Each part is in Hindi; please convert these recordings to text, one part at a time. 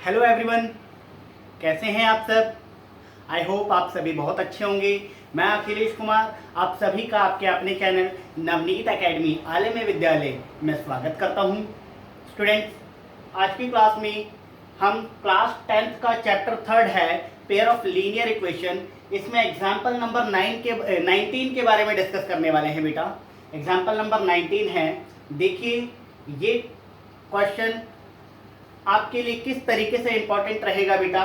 हेलो एवरीवन, कैसे हैं आप सब। आई होप आप सभी बहुत अच्छे होंगे। मैं अखिलेश कुमार आप सभी का आपके अपने चैनल नवनीत एकेडमी आलम विद्यालय में स्वागत करता हूं। स्टूडेंट्स, आज की क्लास में हम क्लास 10th का चैप्टर 3 है पेयर ऑफ लीनियर इक्वेशन। इसमें एग्जाम्पल नंबर 19 के बारे में डिस्कस करने वाले हैं बेटा। एग्जाम्पल नंबर 19 है। देखिए, ये क्वेश्चन आपके लिए किस तरीके से इंपॉर्टेंट रहेगा बेटा।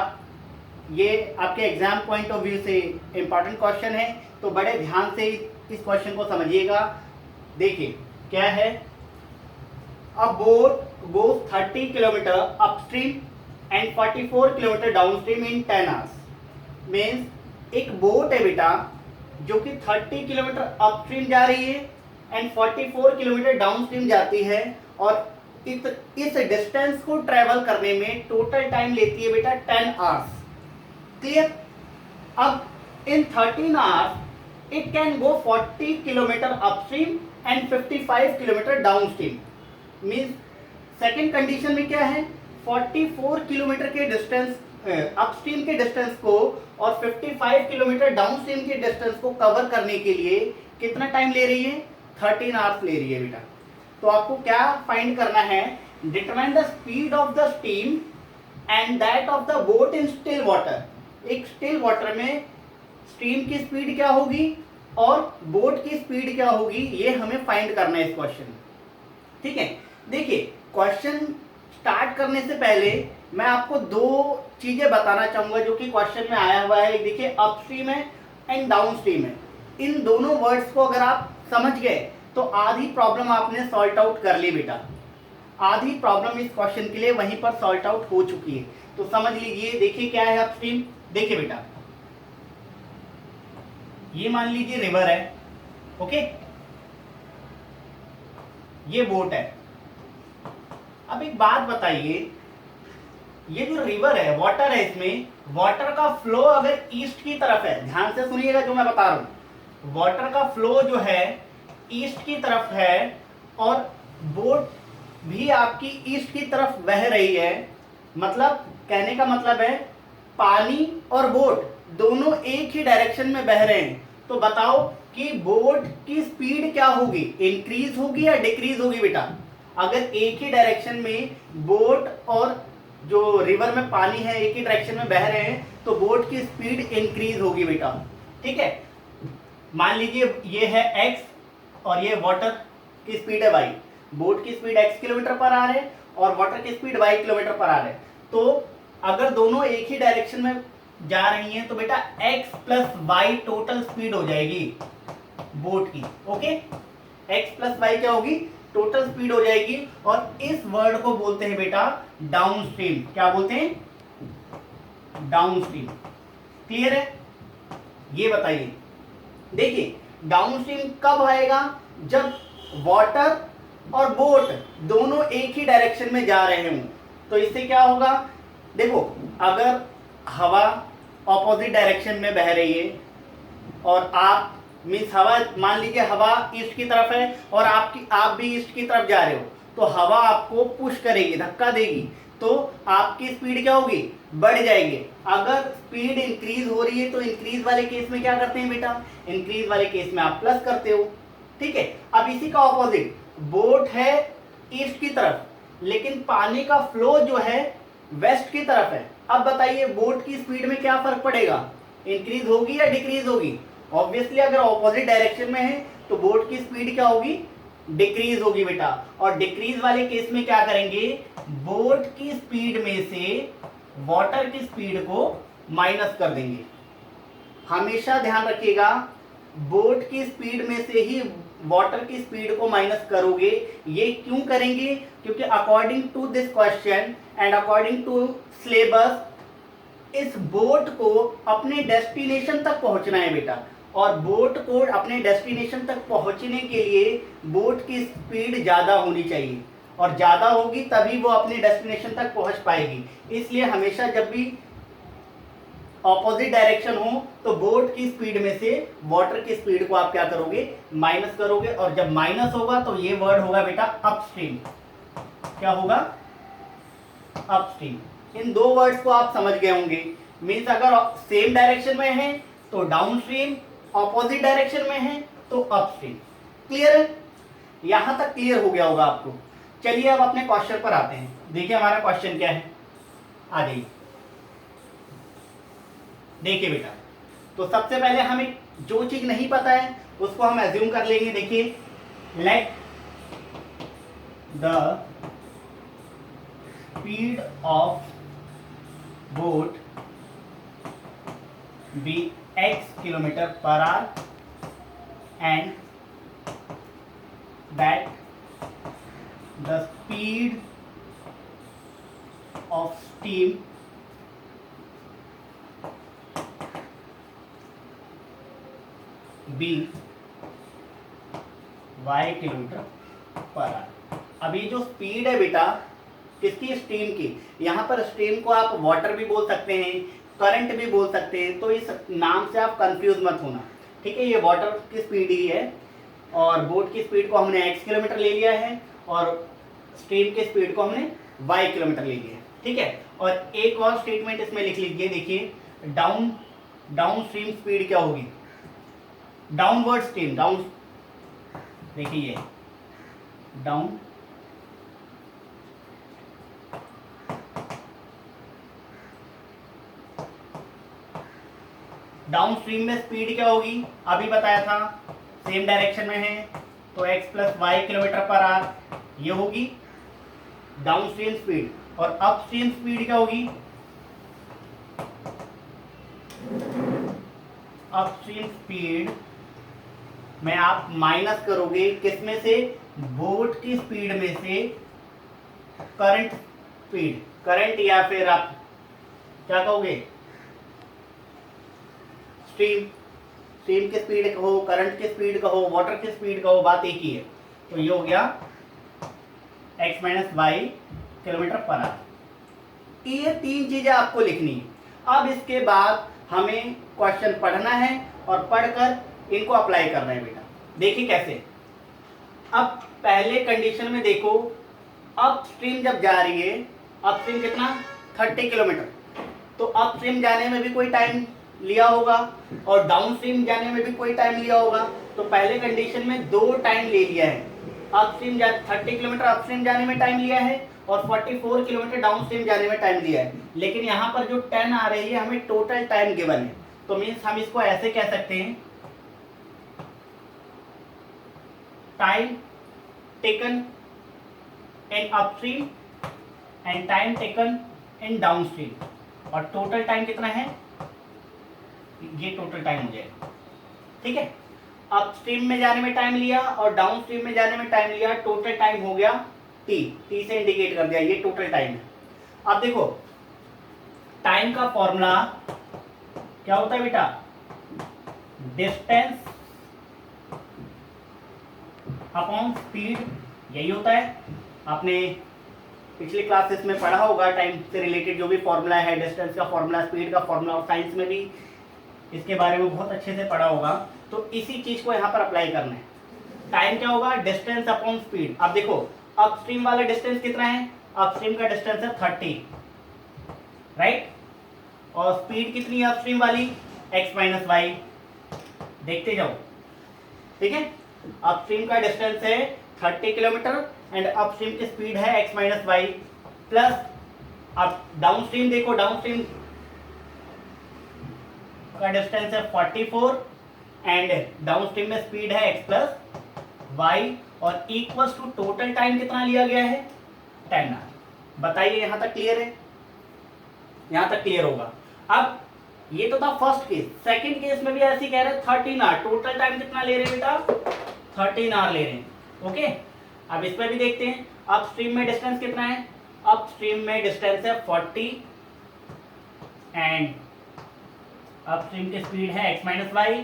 ये आपके एग्जाम पॉइंट ऑफ व्यू से इंपॉर्टेंट क्वेश्चन है, तो बड़े ध्यान से इस क्वेश्चन को समझिएगा। देखिए क्या है, अ boat goes 30 kilometre upstream and 44 kilometre downstream in 10 hours. Means एक बोट है बेटा जो कि 30 किलोमीटर अपस्ट्रीम जा रही है एंड 44 किलोमीटर डाउनस्ट्रीम जाती है, और इस डिस्टेंस को ट्रेवल करने में टोटल टाइम लेती है बेटा 10 आवर्स। क्लियर। अब इन 13 hours it can go 40 kilometre upstream and 55 kilometre downstream. Means second condition में क्या है, 44 किलोमीटर के डिस्टेंस अपस्ट्रीम के डिस्टेंस को और 55 किलोमीटर डाउनस्ट्रीम के डिस्टेंस को कवर करने के लिए कितना टाइम ले रही है, 13 आवर्स ले रही है बेटा। तो आपको क्या फाइंड करना है, determine the speed of the steam and that of the boat in still water. एक स्टिल वाटर में स्टीम की स्पीड क्या होगी और बोट की स्पीड क्या होगी, ये हमें फाइंड करना है इस क्वेश्चन में। ठीक है। देखिए, क्वेश्चन स्टार्ट करने से पहले मैं आपको दो चीजें बताना चाहूंगा जो कि क्वेश्चन में आया हुआ है। एक देखिए, अपस्ट्रीम है एंड डाउनस्ट्रीम है। इन दोनों वर्ड्स को अगर आप समझ गए तो आधी प्रॉब्लम आपने सॉल्ट आउट कर ली बेटा। आधी प्रॉब्लम इस क्वेश्चन के लिए वहीं पर सॉल्ट आउट हो चुकी है। तो समझ लीजिए, देखिए क्या है अपस्ट्रीम। देखिए बेटा, ये मान लीजिए रिवर है, ओके, ये बोट है। अब एक बात बताइए, ये जो रिवर है, वाटर है, इसमें वाटर का फ्लो अगर ईस्ट की तरफ है, ध्यान से सुनिएगा जो मैं बता रहा हूं, वाटर का फ्लो जो है ईस्ट की तरफ है और बोट भी आपकी ईस्ट की तरफ बह रही है। मतलब कहने का मतलब है पानी और बोट दोनों एक ही डायरेक्शन में बह रहे हैं। तो बताओ कि बोट की स्पीड क्या होगी, इंक्रीज होगी या डिक्रीज होगी बेटा। अगर एक ही डायरेक्शन में बोट और जो रिवर में पानी है एक ही डायरेक्शन में बह रहे हैं तो बोट की स्पीड इंक्रीज होगी बेटा। ठीक है। मान लीजिए ये है x और ये वाटर की स्पीड है y। बोट की speed x kilometre per our है और वाटर की speed y kilometre per our है। तो अगर दोनों एक ही डायरेक्शन में जा रही हैं तो बेटा x plus y total speed हो जाएगी बोट की। ओके, x प्लस वाई क्या होगी, टोटल स्पीड हो जाएगी। और इस वर्ड को बोलते हैं बेटा डाउनस्ट्रीम। क्या बोलते हैं, डाउनस्ट्रीम। क्लियर है। ये बताइए, देखिए डाउनस्ट्रीम कब आएगा, जब वाटर और बोट दोनों एक ही डायरेक्शन में जा रहे हों। तो इससे क्या होगा, देखो अगर हवा ऑपोजिट डायरेक्शन में बह रही है और आप मीन्स हवा, मान लीजिए हवा ईस्ट की तरफ है और आप भी ईस्ट की तरफ जा रहे हो, तो हवा आपको पुश करेगी, धक्का देगी, तो आपकी स्पीड क्या होगी, बढ़ जाएगी। अगर स्पीड इंक्रीज हो रही है तो इंक्रीज वाले केस में क्या करते हैं बेटा, इंक्रीज वाले केस में आप प्लस करते हो। ठीक है। अब इसी का ऑपोजिट, बोट है ईस्ट की तरफ लेकिन पानी का फ्लो जो है वेस्ट की तरफ है। अब बताइए बोट की स्पीड में क्या फर्क पड़ेगा, इंक्रीज होगी या डिक्रीज होगी। ऑब्वियसली अगर ऑपोजिट डायरेक्शन में है तो बोट की स्पीड क्या होगी, डिक्रीज होगी बेटा। और डिक्रीज वाले केस में क्या करेंगे, बोट की स्पीड में से वाटर की स्पीड को माइनस कर देंगे। हमेशा ध्यान रखिएगा, बोट की स्पीड में से ही वाटर की स्पीड को माइनस करोगे। ये क्यों करेंगे, क्योंकि according to this question and according to syllabus इस बोट को अपने डेस्टिनेशन तक पहुंचना है बेटा। और बोट को अपने डेस्टिनेशन तक पहुंचने के लिए बोट की स्पीड ज्यादा होनी चाहिए, और ज्यादा होगी तभी वो अपने डेस्टिनेशन तक पहुंच पाएगी। इसलिए हमेशा जब भी ऑपोजिट डायरेक्शन हो तो बोट की स्पीड में से वाटर की स्पीड को आप क्या करोगे, माइनस करोगे। और जब माइनस होगा तो ये वर्ड होगा बेटा अपस्ट्रीम। क्या होगा, अपस्ट्रीम। इन दो वर्ड्स को आप समझ गए होंगे। मीन्स अगर सेम डायरेक्शन में है तो डाउन स्ट्रीम, ऑपोजिट डायरेक्शन में है तो अपस्ट्रीम। क्लियर है? यहां तक क्लियर हो गया होगा आपको। चलिए अब अपने क्वेश्चन पर आते हैं। देखिए हमारा क्वेश्चन क्या है, आ जाइए। देखिए बेटा, तो सबसे पहले हमें जो चीज नहीं पता है उसको हम एज्यूम कर लेंगे। देखिए, let the speed of boat be x kilometre per hour and that the speed of steam be y kilometre per hour. अब ये जो स्पीड है बेटा किसकी, स्टीम की। यहाँ पर स्टीम को आप वाटर भी बोल सकते हैं, करंट भी बोल सकते हैं, तो इस नाम से आप कंफ्यूज मत होना, ठीक है। ये वाटर की स्पीड ही है और बोट की स्पीड को हमने x किलोमीटर ले लिया है और स्टीम की स्पीड को हमने y किलोमीटर ले लिया है, ठीक है। और एक और स्टेटमेंट इसमें लिख लीजिए। देखिए, डाउन स्ट्रीम स्पीड क्या होगी, डाउनवर्ड स्ट्रीम, डाउन, देखिए डाउन स्ट्रीम में स्पीड क्या होगी, अभी बताया था, सेम डायरेक्शन में है तो x plus y kilometre per hour, ये होगी डाउन स्ट्रीम स्पीड। और अप स्ट्रीम स्पीड क्या होगी, अप स्ट्रीम स्पीड में आप माइनस करोगे किसमें से, बोट की स्पीड में से करंट स्पीड, करंट या फिर आप क्या कहोगे, स्ट्रीम की स्पीड कहो, करंट की स्पीड कहो, वाटर की स्पीड कहो, बात एक ही है। तो ये हो गया x minus y kilometre per hour. ये तीन चीजें आपको लिखनी है। अब इसके बाद हमें क्वेश्चन पढ़ना है और पढ़कर इनको अप्लाई करना है बेटा। देखिए कैसे। अब पहले कंडीशन में देखो, अप स्ट्रीम जब जा रही है, अप स्ट्रीम कितना 30 किलोमीटर, तो अप स्ट्रीम जाने में भी कोई टाइम लिया होगा और डाउन स्ट्रीम जाने में भी कोई टाइम लिया होगा। तो पहले कंडीशन में दो टाइम ले लिया है, up stream 30 kilometre up stream जाने में टाइम लिया है और 44 किलोमीटर डाउन स्ट्रीम जाने में टाइम लिया है। लेकिन यहाँ पर जो 10 आ रही है हमें टोटल टाइम गिवन है, तो मीन्स हम इसको ऐसे कह सकते हैं, time taken in upstream and time taken in downstream. और टोटल टाइम कितना है, ये टोटल टाइम हो जाएगा, ठीक है। अपस्ट्रीम में जाने में टाइम लिया और डाउनस्ट्रीम में जाने में टाइम लिया, टोटल टाइम हो गया टी से इंडिकेट कर दिया, ये टोटल टाइम है। अब देखो टाइम का फॉर्मूला क्या होता है बेटा, डिस्टेंस अपॉन स्पीड, यही होता है। आपने पिछली क्लासेस में पढ़ा होगा, टाइम से रिलेटेड जो भी फॉर्मूला है, डिस्टेंस का फॉर्मूला, स्पीड का फॉर्मूला, और साइंस में भी इसके बारे में बहुत अच्छे से पढ़ा होगा। तो इसी चीज को यहाँ पर अप्लाई करना है। टाइम क्या होगा, डिस्टेंस अपॉन स्पीड। अब देखो अपस्ट्रीम वाला डिस्टेंस कितना है, अपस्ट्रीम का डिस्टेंस है 30, राइट। और स्पीड कितनी है अपस्ट्रीम वाली, x माइनस वाई, देखते जाओ, ठीक है। अपस्ट्रीम का डिस्टेंस है 30 किलोमीटर एंड अपस्ट्रीम की स्पीड है x माइनस वाई प्लस, अब डाउनस्ट्रीम देखो, डाउनस्ट्रीम का डिस्टेंस है 44 एंड डाउनस्ट्रीम में स्पीड है x प्लस वाई और इक्वल्स टू टोटल टाइम कितना लिया गया है 10 आवर। बताइए यहां तक क्लियर है, यहां तक क्लियर होगा। अब ये तो था फर्स्ट केस, सेकंड केस में भी ऐसे ही कह रहे हैं 13 आवर, टोटल टाइम कितना ले रहे हैं बेटा 13 आवर ले रहे हैं, ओके। अब इसमें भी देखते हैं अपस्ट्रीम में डिस्टेंस कितना है, अपस्ट्रीम में डिस्टेंस है 40 एंड अपस्ट्रीम की स्पीड है x minus y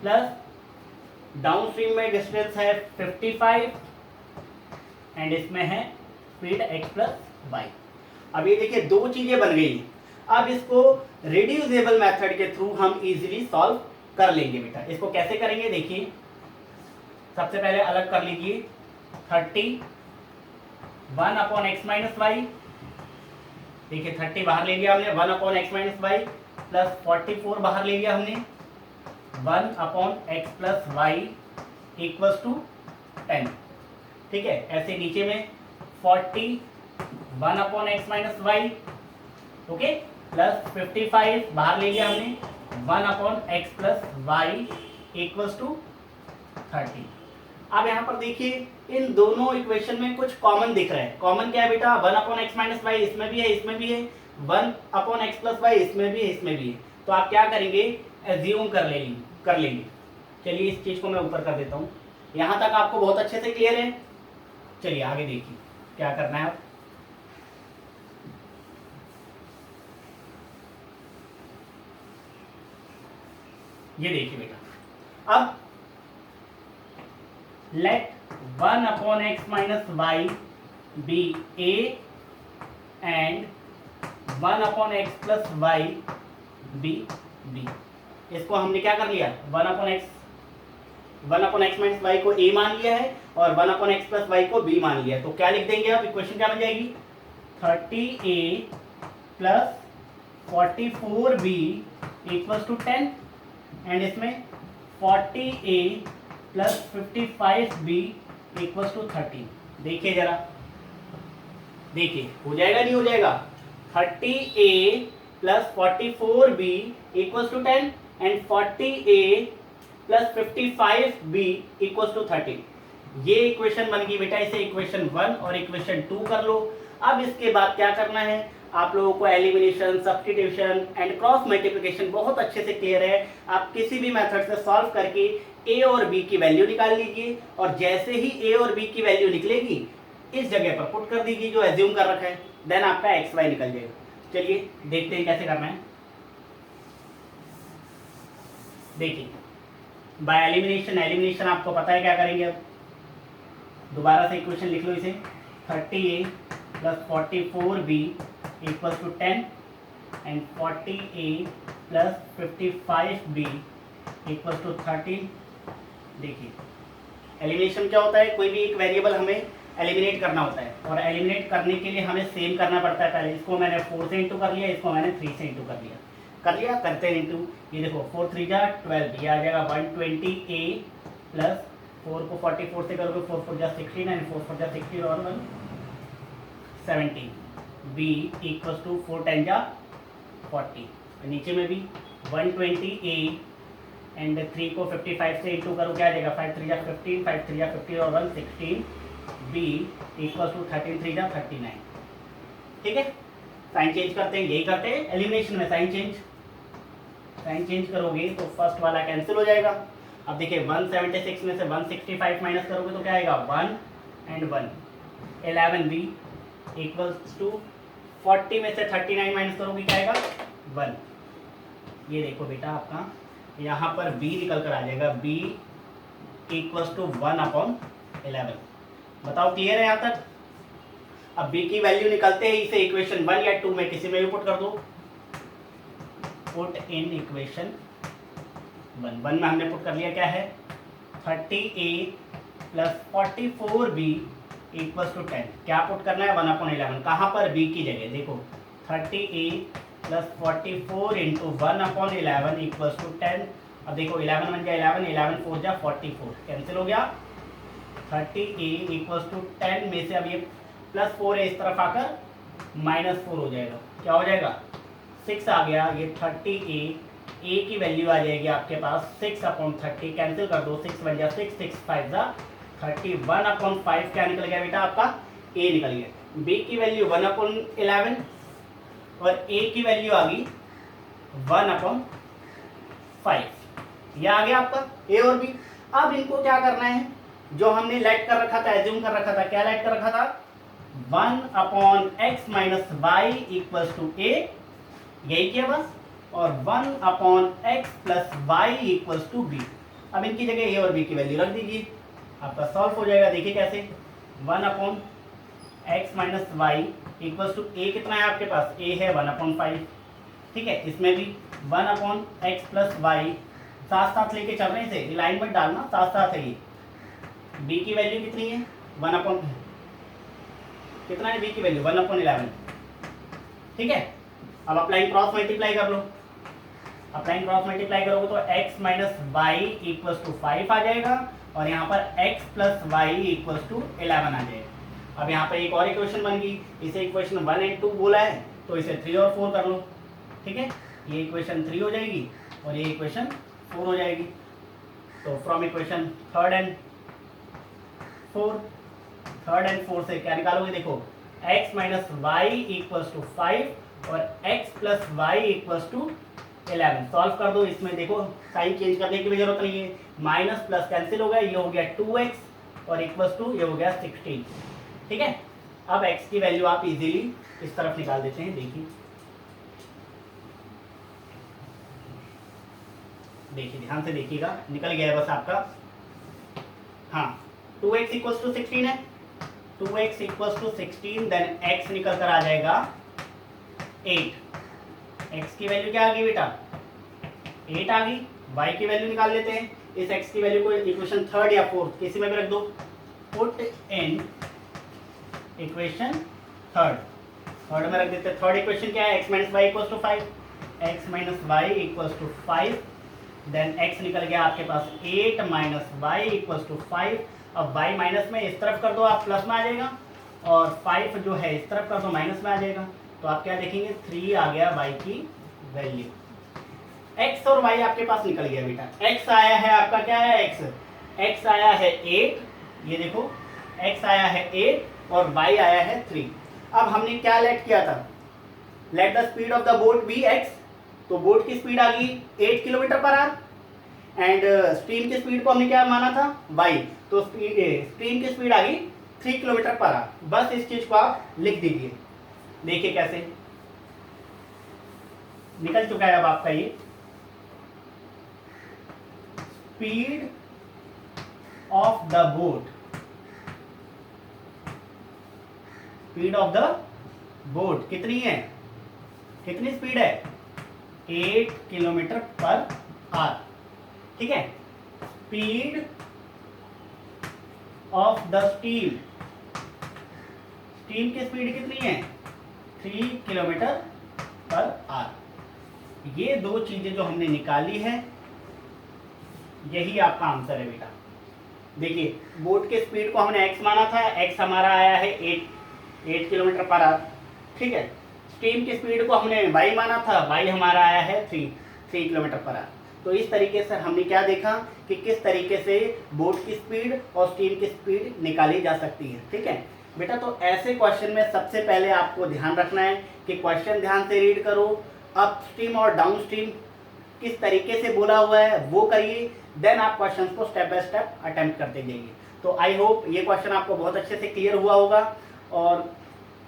plus downstream में डिस्टेंस है 55 एंड इसमें है स्पीड x प्लस वाई। अब ये देखिए दो चीजें बन गई। अब इसको रिड्यूसेबल मेथड के थ्रू हम इजीली सॉल्व कर लेंगे बेटा। इसको कैसे करेंगे देखिए, सबसे पहले अलग कर लीजिए 31 अपॉन x माइनस वाई देखिए 30 बाहर ले लिया हमने, 1 upon x minus y plus 44 बाहर ले लिया हमने, 1 upon x plus y equals to 10। ठीक है, ऐसे नीचे में 40 1 upon x minus y, okay, plus 55 बाहर ले लिया हमने, 1 upon x plus y equals to 30। अब यहाँ पर देखिए इन दोनों इक्वेशन में कुछ कॉमन दिख रहा है। कॉमन क्या है बेटा? 1 अपॉन एक्स माइनस वाई इसमें भी है, इसमें भी है, 1 अपॉन एक्स प्लस वाई इसमें भी है, इसमें भी है। तो आप क्या करेंगे? एज्यूम कर लेंगे। चलिए इस चीज को मैं ऊपर कर देता हूँ। यहाँ तक आपको बहुत अच्छे से क्लियर है? चलिए आगे देखिए क्या करना है। आप ये देखिए बेटा, अब let 1 upon x minus y be a and 1 upon x plus y be b। इसको हमने क्या कर लिया? 1 upon x minus y को a मान लिया है और 1 upon x plus y को b मान लिया है। तो क्या लिख देंगे आप? इक्वेशन क्या बन जाएगी? 30a plus 44b equals to 10 and इसमें 40a plus 55b equals to 30। देखिए जरा, देखिए हो जाएगा नहीं हो जाएगा? 30a plus 44b equals to 10 and 40a plus 55b equals to 30। ये इक्वेशन बन गई बेटा। इसे इक्वेशन 1 और इक्वेशन 2 कर लो। अब इसके बाद क्या करना है? आप लोगों को elimination, substitution and cross multiplication बहुत अच्छे से क्लियर है। आप किसी भी मेथड से सॉल्व करके ए और बी की वैल्यू निकाल लीजिए और जैसे ही ए और बी की वैल्यू निकलेगी इस जगह पर पुट कर दीजिए जो एज्यूम कर रखा है, देन आपका एक्स वाई निकल जाएगा। चलिए देखते हैं कैसे करना है। देखिए बाय एलिमिनेशन आपको पता है क्या करेंगे। अब दोबारा से इक्वेशन लिख लो इसे, 30a plus 44b equals to 10 and 40a plus 55b equals to 30। देखिए एलिमिनेशन क्या होता है? कोई भी एक वेरिएबल हमें एलिमिनेट करना होता है और एलिमिनेट करने के लिए हमें सेम करना पड़ता है। पहले इसको मैंने 4 से इंटू कर लिया, इसको मैंने 3 से इंटू कर लिया। करते हैं इंटू। ये देखो 4 3 जा 12, ये आ जाएगा 120a प्लस 4 को 44 से करोगे 4 4 जा 16 एंड 4 4 जा 60 और 17 b इक्वल्स टू 4 10 जा 40। नीचे में भी 120a एंड 3 को 55 से इंटू करो, क्या आ जाएगा? 5 3 जा 15, 5 3 जा 50 और 1 16 b इक्वल्स टू 13 3 जा 39। ठीक है, साइन चेंज करते हैं। यही करते हैं एलिमिनेशन में, साइन चेंज करोगे तो फर्स्ट वाला कैंसिल हो जाएगा। अब देखिए 176 में से 165 माइनस करोगे तो क्या आएगा? 1 एंड 1 11b इक्वल्स टू 40 में से 39 माइनस करोगे क्या आएगा? 1। ये देखो बेटा आपका यहाँ पर b निकल कर आ जाएगा, b इक्वल्स टू 1 अपॉन 11। बताओ क्लियर है यहाँ तक? अब b की वैल्यू निकलते ही इसे इक्वेशन 1 या 2 में किसी में भी पुट कर दो। पुट इन इक्वेशन 1 में हमने पुट कर लिया, क्या है? 30a plus 44b equals to 10। क्या पुट करना है? 1 अपॉन 11। कहाँ पर? b की जगह। देखो 30a plus 44 into 1 upon 11 equals to 10। अब देखो 11 बन गया 11, 11 4 जा 44, कैंसिल हो गया। 30a इक्वल्स टू 10 में से अब ये प्लस 4 है, इस तरफ आकर माइनस 4 हो जाएगा। क्या हो जाएगा? 6 आ गया। ये 30a a की वैल्यू आ जाएगी आपके पास 6 अपॉन 30, कैंसिल कर दो, 6 बन गया 6, 6 5 जा 31 अपॉन 5 क्या निकल गया बेटा? आपका a निकल गया। b की वैल्यू 1 अपॉन 11 और a की वैल्यू आ गई 1 अपॉन 5। यह आ गया आपका a और b। अब इनको क्या करना है? जो हमने लेट कर रखा था, एज्यूम कर रखा था, क्या लेट कर रखा था? 1 upon x minus y equals to a, यही किया बस, और 1 upon x plus y equals to b। अब इनकी जगह a और b की वैल्यू रख दीजिए, आपका सॉल्व हो जाएगा। देखिए कैसे? 1 upon x minus y equals to a कितना है आपके पास? a है 1 अपॉन 5। ठीक है, इसमें भी 1 अपॉन एक्स प्लस वाई साथ साथ लेके चल रहे हैं, लाइन में डालना, साथ साथ है ये। b की वैल्यू कितनी है? 1 अपॉन कितना है b की वैल्यू? 1 अपॉन 11। ठीक है, अब अप्लाइंग क्रॉस मल्टीप्लाई कर लो। अप्लाइंग क्रॉस मल्टीप्लाई करोगे तो x minus y equals to 5 आ जाएगा और यहाँ पर x plus y equals to 11 आ जाएगा। अब यहाँ पर एक और इक्वेशन बन गई, इसे इक्वेशन 1 एंड 2 बोला है तो इसे 3 और 4 कर लो। ठीक है, ये इक्वेशन 3 हो जाएगी और ये इक्वेशन 4 हो जाएगी। तो from equation third and four से क्या निकालोगे, देखो x minus y equals to 5 और x plus y equals to 11। Solve कर दो, इसमें देखो साइन चेंज करने की भी जरूरत नहीं है, माइनस प्लस कैंसिल हो गया, ये हो गया 2x और इक्वल्स टू ये हो गया 16। ठीक है, अब x की वैल्यू आप इजीली इस तरफ निकाल देते हैं। देखिए ध्यान से देखिएगा, निकल गया है बस आपका। हाँ, 2x इक्वल्स टू 16 है, 2x equals to 16, then x निकल कर आ जाएगा 8। x की वैल्यू क्या आ गई बेटा, 8 आ गई। y की वैल्यू निकाल लेते हैं, इस x की वैल्यू को इक्वेशन थर्ड या फोर्थ किसी में भी रख दो। पुट इन इक्वेशन थर्ड में रख देते हैं। थर्ड इक्वेशन क्या है, x minus y equals to 5, x minus y equals to 5, then x निकल गया आपके पास 8 माइनस वाई इक्वल्स टू 5। अब y माइनस में इस तरफ कर दो आप प्लस में आ जाएगा और 5 जो है इस तरफ कर दो माइनस में आ जाएगा। तो आप क्या देखेंगे, 3 आ गया y की वैल्यू। x और y आपके पास निकल गया बेटा। x आया है आपका, क्या है x आया है 8, ये देखो x आया है 8 और y आया है 3। अब हमने क्या लेट किया था, let the speed of the boat be x, तो बोट की स्पीड आ गई 8 kilometre per hour and stream की स्पीड को हमने क्या माना था y, तो स्ट्रीम की स्पीड आ गई 3 किलोमीटर पर आवर। बस इस चीज को आप लिख दीजिए। देखिए कैसे निकल चुका है अब आपका ये speed of the boat, speed of the boat कितनी है, कितनी स्पीड है, 8 किलोमीटर पर आवर। ठीक है, speed of the steam, steam की स्पीड कितनी है, 3 किलोमीटर पर आवर। ये दो चीजें जो हमने निकाली है यही आपका आंसर है बेटा। देखिए बोट के स्पीड को हमने x माना था, x हमारा आया है 8 किलोमीटर पर आवर। ठीक है, स्टीम की स्पीड को हमने y माना था, y हमारा आया है 3 किलोमीटर पर आवर। तो इस तरीके से हमने क्या देखा कि किस तरीके से बोट की स्पीड और स्टीम की स्पीड निकाली जा सकती है। ठीक है बेटा, तो ऐसे क्वेश्चन में सबसे पहले आपको ध्यान रखना है कि क्वेश्चन ध्यान से रीड करो, अप स्ट्रीम और डाउन स्ट्रीम किस तरीके से बोला हुआ है वो करिए, देन आप क्वेश्चन को स्टेप बाय स्टेप अटेम्प्ट करते जाइए। तो आई होप ये क्वेश्चन आपको बहुत अच्छे से क्लियर हुआ होगा, और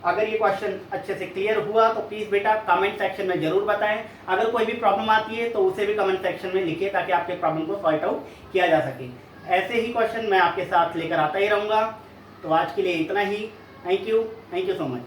अगर ये क्वेश्चन अच्छे से क्लियर हुआ तो प्लीज़ बेटा कमेंट सेक्शन में ज़रूर बताएं। अगर कोई भी प्रॉब्लम आती है तो उसे भी कमेंट सेक्शन में लिखिए ताकि आपके प्रॉब्लम को सॉर्ट आउट किया जा सके। ऐसे ही क्वेश्चन मैं आपके साथ लेकर आता ही रहूँगा। तो आज के लिए इतना ही। Thank you so much.